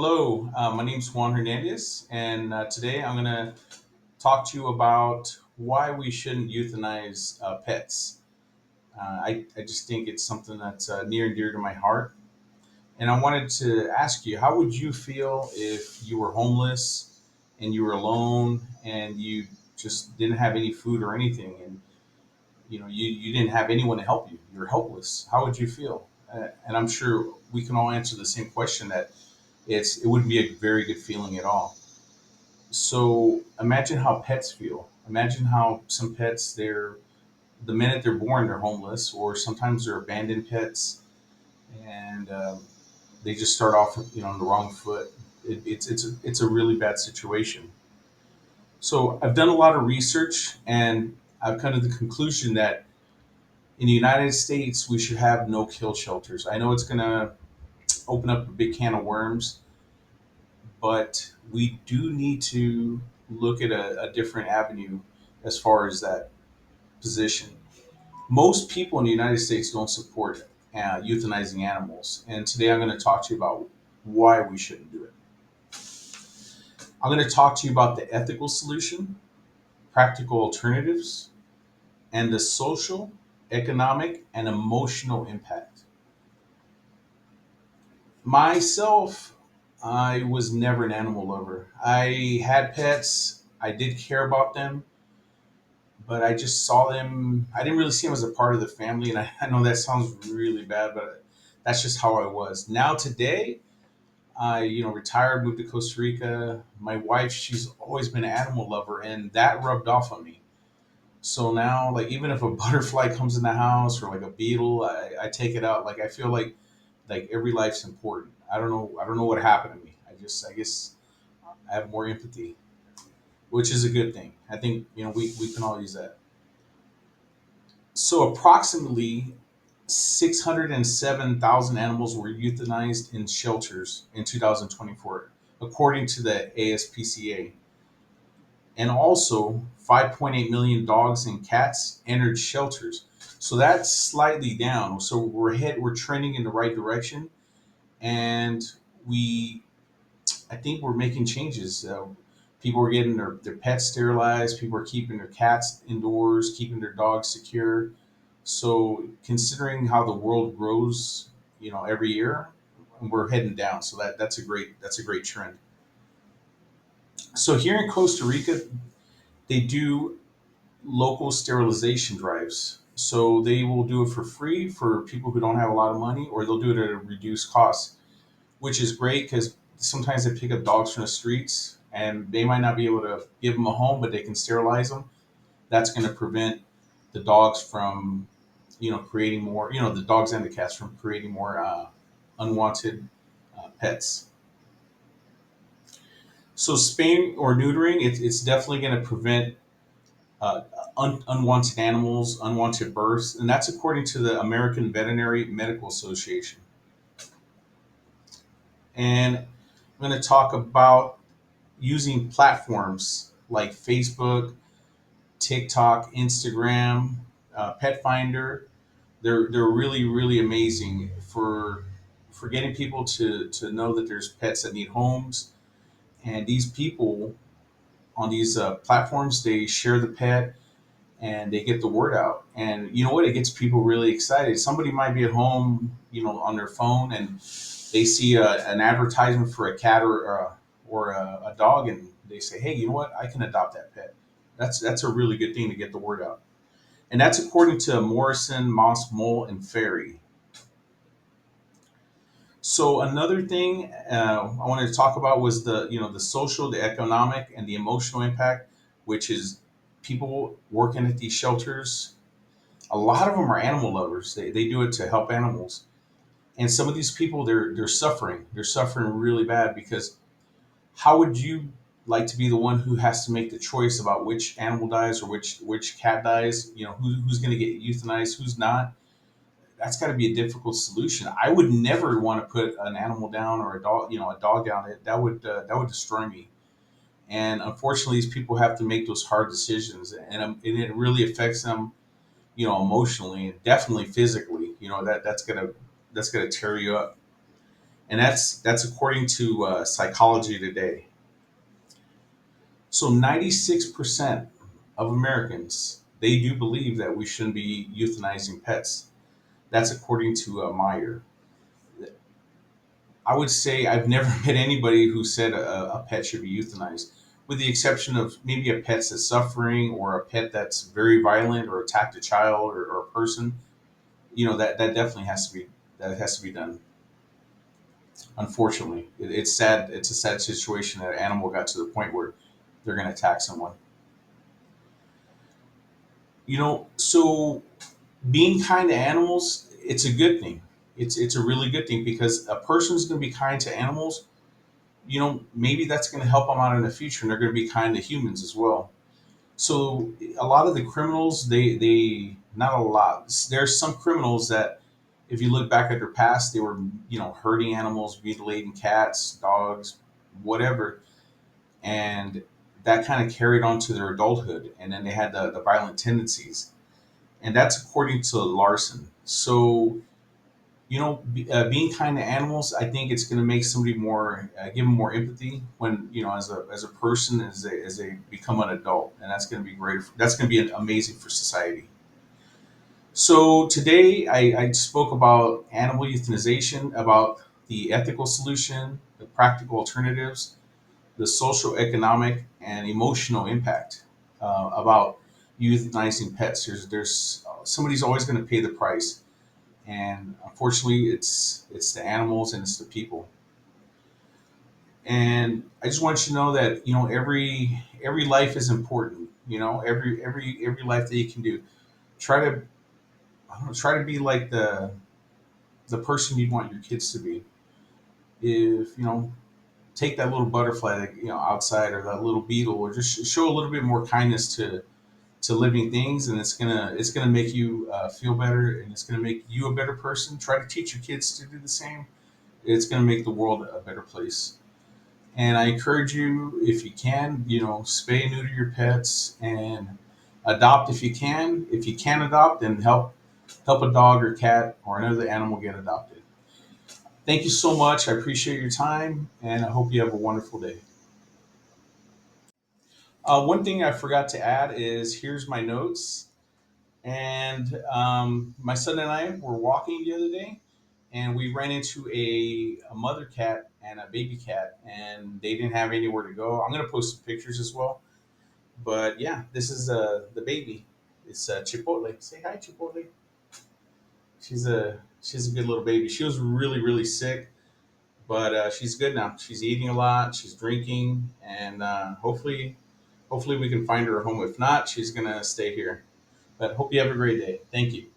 Hello, my name is Juan Hernandez, and today I'm going to talk to you about why we shouldn't euthanize pets. I just think it's something that's near and dear to my heart. And I wanted to ask you, how would you feel if you were homeless and you were alone and you just didn't have any food or anything, and you didn't have anyone to help you? You're helpless. How would you feel? And I'm sure we can all answer the same question that it wouldn't be a very good feeling at all. So imagine how pets feel. Imagine how some pets, they're the minute they're born, they're homeless, or sometimes they're abandoned pets, and they just start off, on the wrong foot. It's a really bad situation. So I've done a lot of research, and I've come to the conclusion that in the United States we should have no kill shelters. I know it's going to open up a big can of worms, but we do need to look at a different avenue as far as that position. Most people in the United States don't support euthanizing animals, and today I'm going to talk to you about why we shouldn't do it. I'm going to talk to you about the ethical solution, practical alternatives, and the social, economic, and emotional impact. Myself, I was never an animal lover. I had pets, I did care about them, but I just saw them. I didn't really see them as a part of the family, and I know that sounds really bad, but that's just how I was. Now today, I retired, moved to Costa Rica. My wife, she's always been an animal lover, and that rubbed off on me. So now, like even if a butterfly comes in the house or like a beetle, I take it out. Like I feel like every life's important. I don't know what happened to me. I guess I have more empathy, which is a good thing. I think we can all use that. So approximately 607,000 animals were euthanized in shelters in 2024, according to the ASPCA. And also 5.8 million dogs and cats entered shelters. So that's slightly down. So we're trending in the right direction, and we I think we're making changes. People are getting their pets sterilized. People are keeping their cats indoors, keeping their dogs secure. So considering how the world grows, every year, we're heading down. So that's a great trend. So here in Costa Rica, they do local sterilization drives. So they will do it for free for people who don't have a lot of money, or they'll do it at a reduced cost, which is great because sometimes they pick up dogs from the streets and they might not be able to give them a home, but they can sterilize them. That's going to prevent the dogs from, creating more, the dogs and the cats from creating more unwanted pets. So spaying or neutering, it's definitely going to prevent uh, unwanted animals, unwanted births, and that's according to the American Veterinary Medical Association. And I'm going to talk about using platforms like Facebook, TikTok, Instagram, Pet Finder. They're really amazing for getting people to know that there's pets that need homes, and these people on these platforms, they share the pet and they get the word out. And you know what? It gets people really excited. Somebody might be at home, on their phone, and they see an advertisement for a cat or a dog, and they say, "Hey, you know what? I can adopt that pet." That's a really good thing to get the word out. And that's according to Morrison, Moss, Mole, and Ferry. So another thing I wanted to talk about was the social, the economic, and the emotional impact, which is people working at these shelters. A lot of them are animal lovers. They do it to help animals, and some of these people, they're suffering. They're suffering really bad because how would you like to be the one who has to make the choice about which animal dies or which cat dies? Who's going to get euthanized, who's not? That's got to be a difficult solution. I would never want to put an animal down or a dog down. That would destroy me. And unfortunately, these people have to make those hard decisions, and it really affects them, emotionally and definitely physically. That's gonna tear you up. and that's according to Psychology Today. So 96% of Americans, they do believe that we shouldn't be euthanizing pets. That's according to Meyer. I would say I've never met anybody who said a pet should be euthanized, with the exception of maybe a pet that's suffering or a pet that's very violent or attacked a child or a person. That definitely has to be done. Unfortunately, it's sad. It's a sad situation that an animal got to the point where they're going to attack someone. So being kind to animals, it's a good thing. It's a really good thing because a person's going to be kind to animals. Maybe that's going to help them out in the future, and they're going to be kind to humans as well. So a lot of the criminals, they not a lot. There's some criminals that, if you look back at their past, they were hurting animals, mutilating cats, dogs, whatever, and that kind of carried on to their adulthood, and then they had the violent tendencies, and that's according to Larson. So being kind to animals, I think it's going to make somebody more, give them more empathy when as a person as they become an adult, and that's going to be great. That's going to be amazing for society. So today I spoke about animal euthanization, about the ethical solution, the practical alternatives, the social, economic, and emotional impact about euthanizing pets. There's somebody's always going to pay the price, and unfortunately, it's the animals and it's the people. And I just want you to know that every life is important. Every life that you can do. Try to I don't know, try to be like the person you want your kids to be. If take that little butterfly that outside, or that little beetle, or just show a little bit more kindness to living things, and it's gonna make you feel better, and it's gonna make you a better person. Try to teach your kids to do the same. It's going to make the world a better place. And I encourage you, if you can, spay and neuter your pets, and adopt if you can. If you can adopt, then help a dog or cat or another animal get adopted. Thank you so much. I appreciate your time, and I hope you have a wonderful day. One thing I forgot to add is, here's my notes. And my son and I were walking the other day, and we ran into a mother cat and a baby cat, and they didn't have anywhere to go. I'm going to post some pictures as well. But yeah, this is the baby. It's Chipotle. Say hi, Chipotle. She's a good little baby. She was really really sick, but she's good now. She's eating a lot. She's drinking, and hopefully we can find her a home. If not, she's gonna stay here. But hope you have a great day. Thank you.